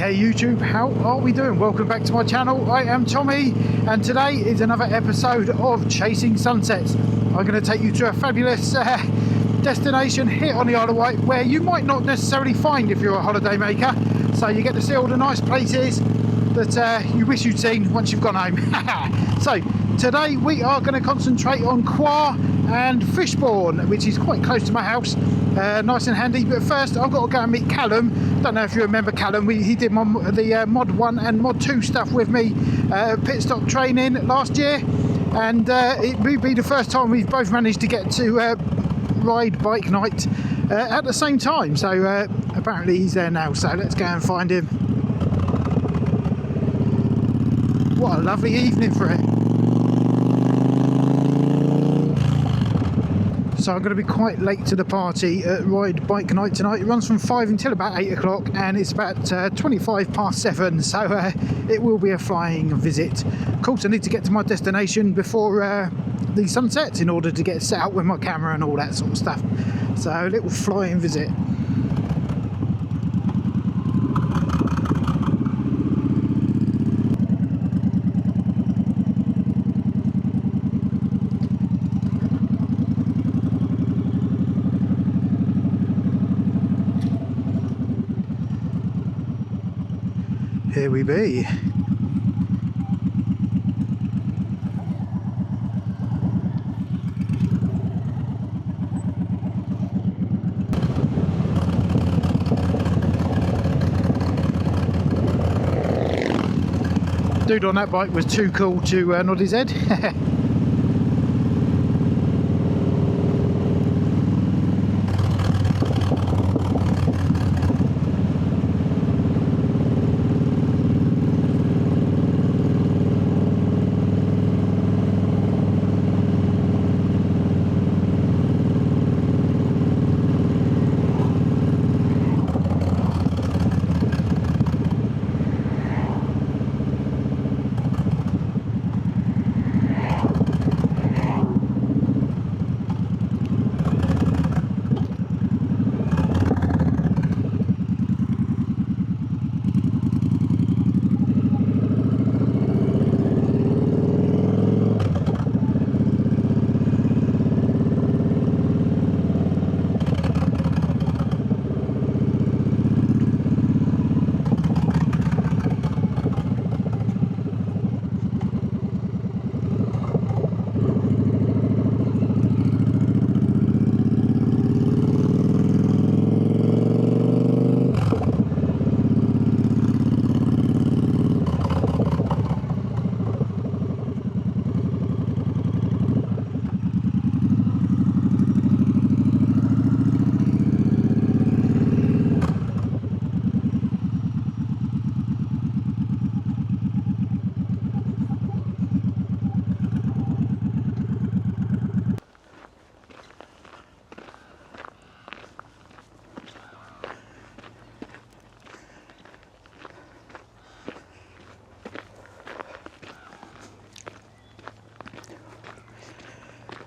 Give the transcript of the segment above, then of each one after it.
Hey YouTube, how are we doing? Welcome back to my channel. I am Tommy and today is another episode of Chasing Sunsets. I'm going to take you to a fabulous destination here on the Isle of Wight where you might not necessarily find if you're a holiday maker. So you get to see all the nice places that you wish you'd seen once you've gone home. So today we are going to concentrate on Quarr and Fishbourne, which is quite close to my house. Nice and handy, but first I've got to go and meet Callum. Don't know if you remember Callum. He did the Mod 1 and Mod 2 stuff with me, pit stop training last year, and it would be the first time we've both managed to get to ride bike night at the same time. So apparently he's there now, so let's go and find him. What a lovely evening for it. So I'm going to be quite late to the party at Ride Bike Night tonight. It runs from 5 until about 8 o'clock and it's about 25 past 7, so it will be a flying visit. Of course I need to get to my destination before the sun sets in order to get set up with my camera and all that sort of stuff. So a little flying visit. Here we be. Dude on that bike was too cool to nod his head.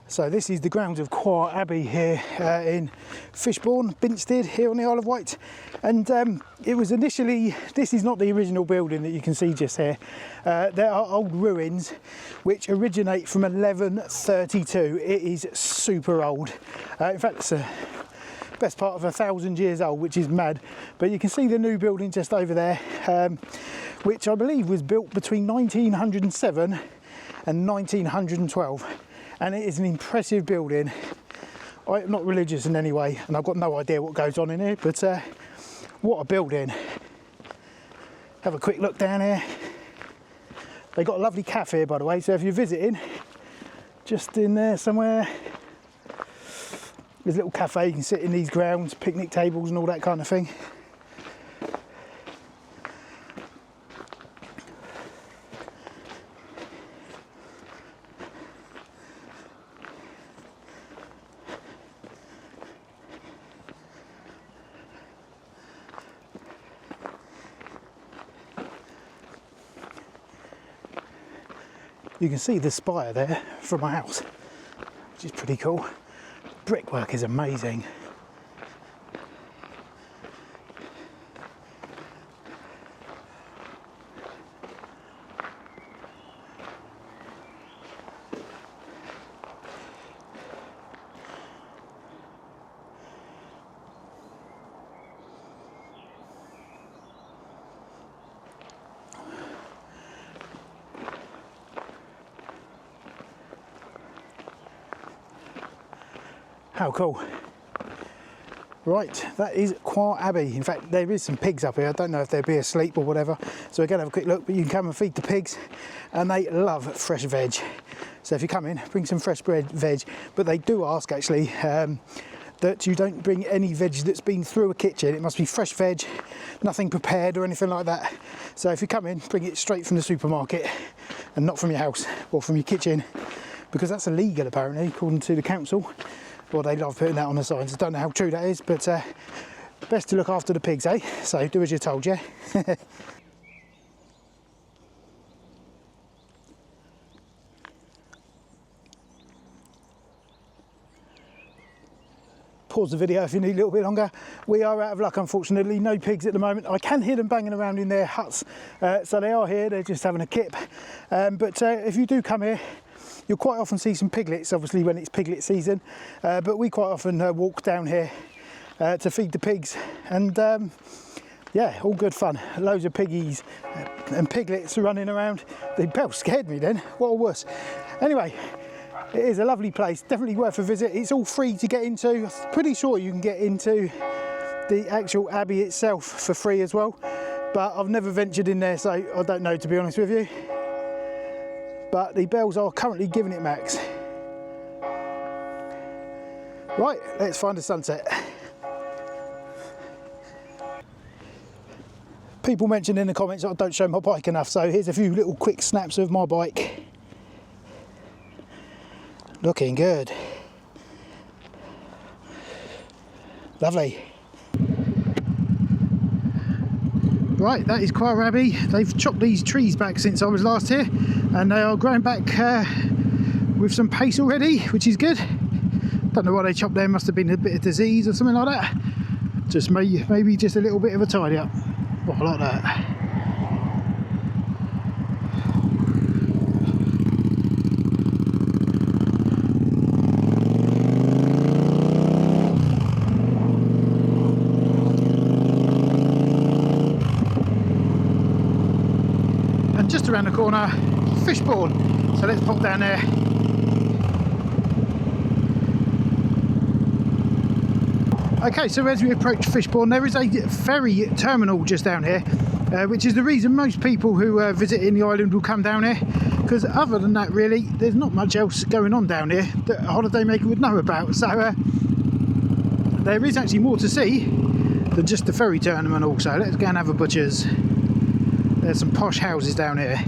So this is the grounds of Qua Abbey here in Fishbourne, Binstead, here on the Isle of Wight. And it was initially, this is not the original building that you can see just here. There are old ruins which originate from 1132. It is super old. In fact, it's the best part of 1,000 years old, which is mad. But you can see the new building just over there, which I believe was built between 1907 and 1912. And it is an impressive building. I'm not religious in any way, and I've got no idea what goes on in here, but what a building. Have a quick look down here. They got a lovely cafe, by the way, so if you're visiting, just in there somewhere, there's a little cafe. You can sit in these grounds, picnic tables and all that kind of thing. You can see the spire there from my house, which is pretty cool. Brickwork is amazing. How cool. Right, that is Qua Abbey. In fact, there is some pigs up here. I don't know if they'll be asleep or whatever. So we're going to have a quick look, but you can come and feed the pigs. And they love fresh veg. So if you come in, bring some fresh veg. But they do ask, actually, that you don't bring any veg that's been through a kitchen. It must be fresh veg, nothing prepared or anything like that. So if you come in, bring it straight from the supermarket and not from your house or from your kitchen, because that's illegal, apparently, according to the council. Well, they love putting that on the signs. I don't know how true that is, but best to look after the pigs, eh? So do as you're told, yeah? Pause the video if you need a little bit longer. We are out of luck, unfortunately. No pigs at the moment. I can hear them banging around in their huts. So they are here, they're just having a kip. But if you do come here, you'll quite often see some piglets, obviously when it's piglet season, but we quite often walk down here to feed the pigs, and yeah, all good fun. Loads of piggies and piglets running around. The bell scared me then, what a wuss. Anyway, it is a lovely place, definitely worth a visit. It's all free to get into. I'm pretty sure you can get into the actual abbey itself for free as well, but I've never ventured in there, so I don't know, to be honest with you. But the bells are currently giving it max. Right, let's find a sunset. People mentioned in the comments that I don't show my bike enough, so here's a few little quick snaps of my bike. Looking good. Lovely. Right, that is Quarr Abbey. They've chopped these trees back since I was last here, and they are growing back with some pace already, which is good. Don't know why they chopped there, must have been a bit of disease or something like that. Just maybe just a little bit of a tidy up. Oh, I like that. Just around the corner, Fishbourne, so let's pop down there. Okay, so as we approach Fishbourne, there is a ferry terminal just down here, which is the reason most people who visit in the island will come down here, because other than that, really, there's not much else going on down here that a holidaymaker would know about. So there is actually more to see than just the ferry terminal. So let's go and have a butcher's. There's some posh houses down here.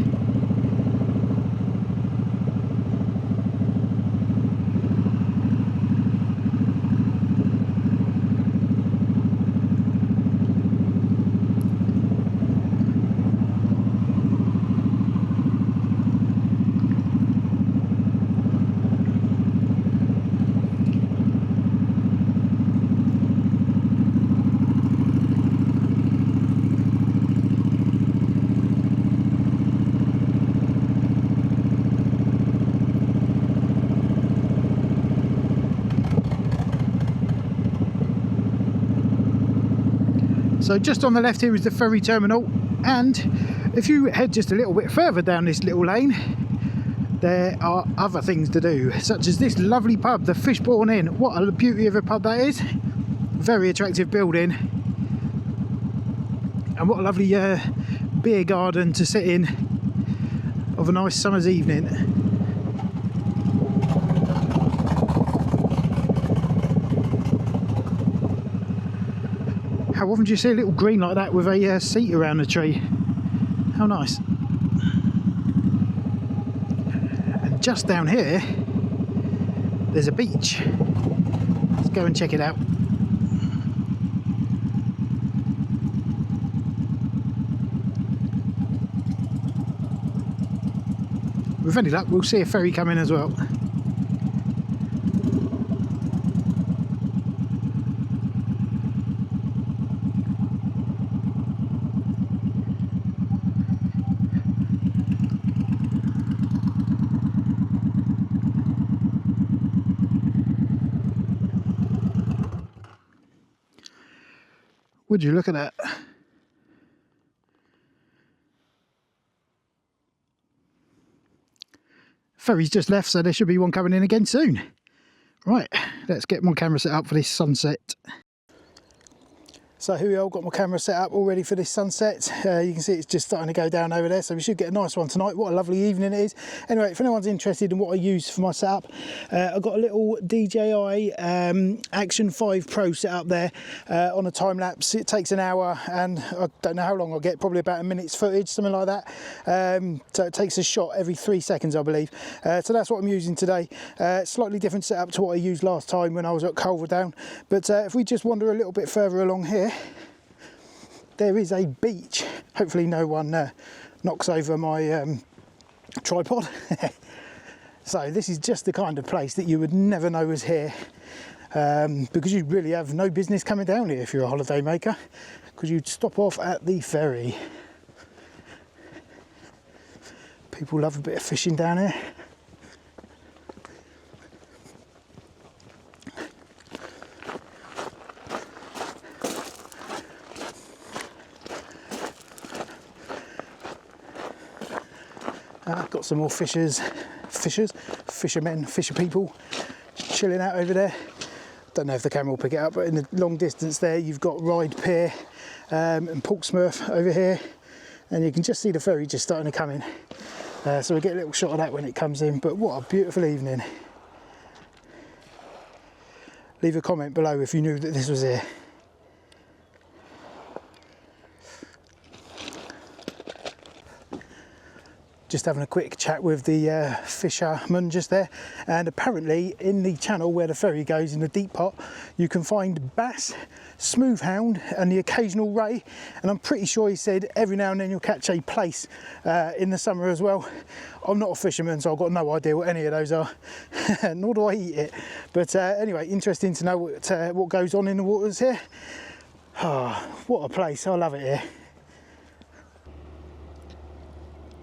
So just on the left here is the ferry terminal, and if you head just a little bit further down this little lane, there are other things to do, such as this lovely pub, the Fishborn Inn. What a beauty of a pub that is. Very attractive building, and what a lovely beer garden to sit in of a nice summer's evening. How often do you see a little green like that with a seat around the tree? How nice. And just down here, there's a beach. Let's go and check it out. With any luck, we'll see a ferry come in as well. Would you look at that? Ferry's just left, so there should be one coming in again soon. Right, let's get my camera set up for this sunset. So here we are, got my camera set up all ready for this sunset. You can see it's just starting to go down over there, so we should get a nice one tonight. What a lovely evening it is. Anyway, if anyone's interested in what I use for my setup, I've got a little DJI Action 5 Pro set up there on a time lapse. It takes an hour, and I don't know how long I'll get, probably about a minute's footage, something like that. So it takes a shot every 3 seconds, I believe. So that's what I'm using today. Slightly different setup to what I used last time when I was at Culverdown. But if we just wander a little bit further along here, there is a beach. Hopefully no one knocks over my tripod. So this is just the kind of place that you would never know was here, because you really have no business coming down here if you're a holiday maker, because you'd stop off at the ferry. People love a bit of fishing down here. Got some more fisher people chilling out over there. Don't know if the camera will pick it up, but in the long distance there you've got Ryde Pier and Portsmouth over here, and you can just see the ferry just starting to come in. So we'll get a little shot of that when it comes in. But what a beautiful evening. Leave a comment below if you knew that this was here. Just having a quick chat with the fisherman just there, and apparently in the channel where the ferry goes in the deep pot you can find bass, smoothhound and the occasional ray, and I'm pretty sure he said every now and then you'll catch a plaice in the summer as well. I'm not a fisherman, so I've got no idea what any of those are, nor do I eat it, but anyway, interesting to know what goes on in the waters here. Oh, what a place, I love it here.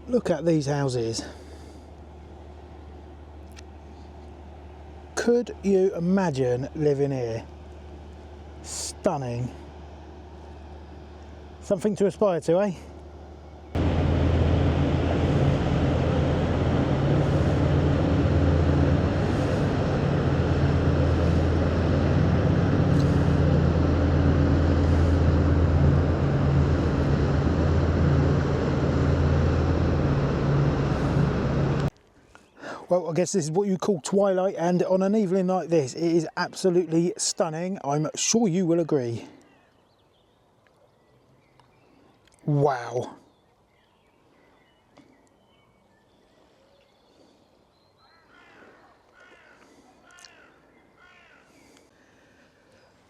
Look at these houses. Could you imagine living here? Stunning. Something to aspire to, eh? Well, I guess this is what you call twilight, and on an evening like this it is absolutely stunning. I'm sure you will agree. Wow.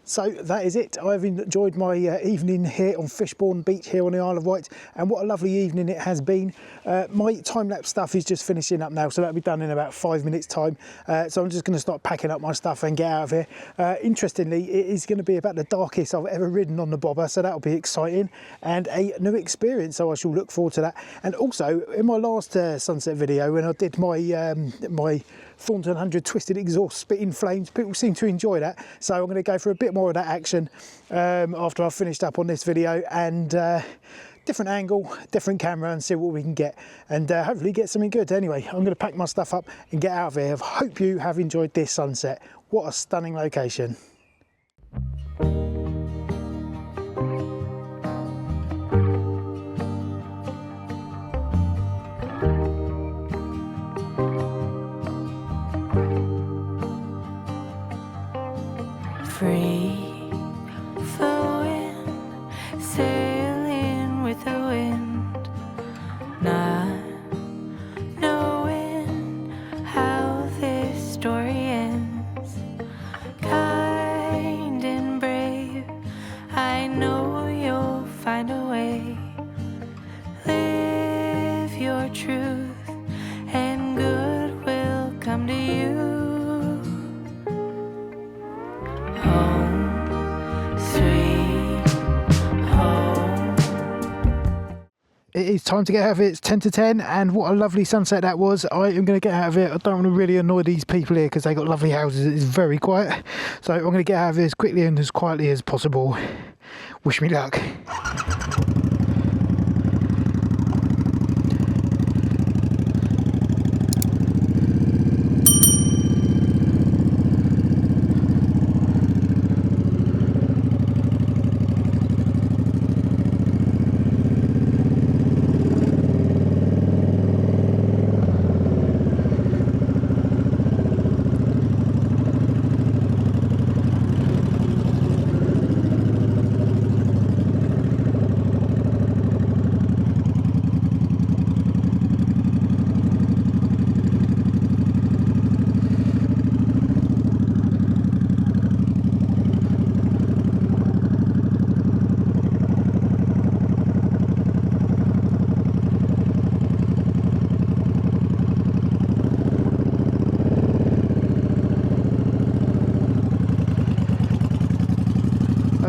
So that is it. I've enjoyed my evening here on Fishbourne Beach here on the Isle of Wight, and what a lovely evening it has been. My time-lapse stuff is just finishing up now, so that'll be done in about 5 minutes time. So I'm just going to start packing up my stuff and get out of here. Interestingly, it is going to be about the darkest I've ever ridden on the bobber, so that'll be exciting and a new experience, so I shall look forward to that. And also, in my last sunset video, when I did my my Thornton 100 twisted exhaust spitting flames, people seem to enjoy that, so I'm going to go for a bit more of that action after I've finished up on this video, and different angle, different camera, and see what we can get, and hopefully get something good. Anyway, I'm going to pack my stuff up and get out of here. I hope you have enjoyed this sunset. What a stunning location. Free flowing, sailing with the wind, not knowing how this story ends. Kind and brave, I know you'll find a way. Live your truth and good will come to you. It is time to get out of here. It's 10 to 10, and what a lovely sunset that was. I am going to get out of here. I don't want to really annoy these people here because they got lovely houses. It's very quiet, so I'm going to get out of here as quickly and as quietly as possible. Wish me luck.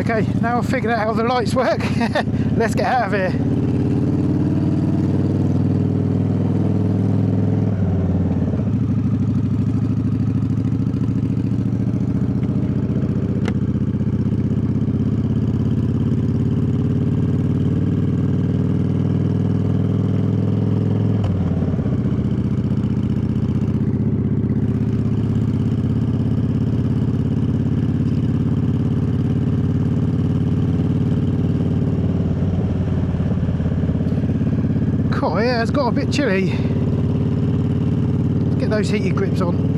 Okay, now I've figured out how the lights work. Let's get out of here. Oh yeah, it's got a bit chilly. Let's get those heated grips on.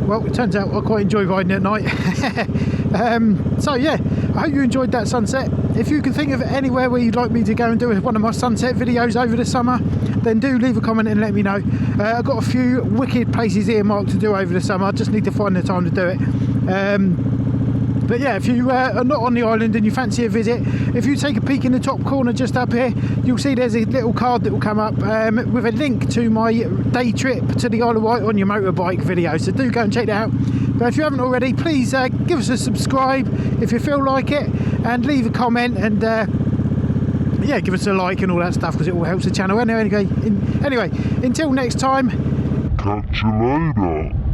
Well, it turns out I quite enjoy riding at night. So yeah, I hope you enjoyed that sunset. If you can think of anywhere where you'd like me to go and do one of my sunset videos over the summer, then do leave a comment and let me know. I've got a few wicked places earmarked to do over the summer. I just need to find the time to do it. But yeah, if you are not on the island and you fancy a visit, if you take a peek in the top corner just up here, you'll see there's a little card that will come up with a link to my day trip to the Isle of Wight on your motorbike video. So do go and check that out. But if you haven't already, please give us a subscribe if you feel like it, and leave a comment, and yeah, give us a like and all that stuff, because it all helps the channel. Anyway, until next time. Catch you later.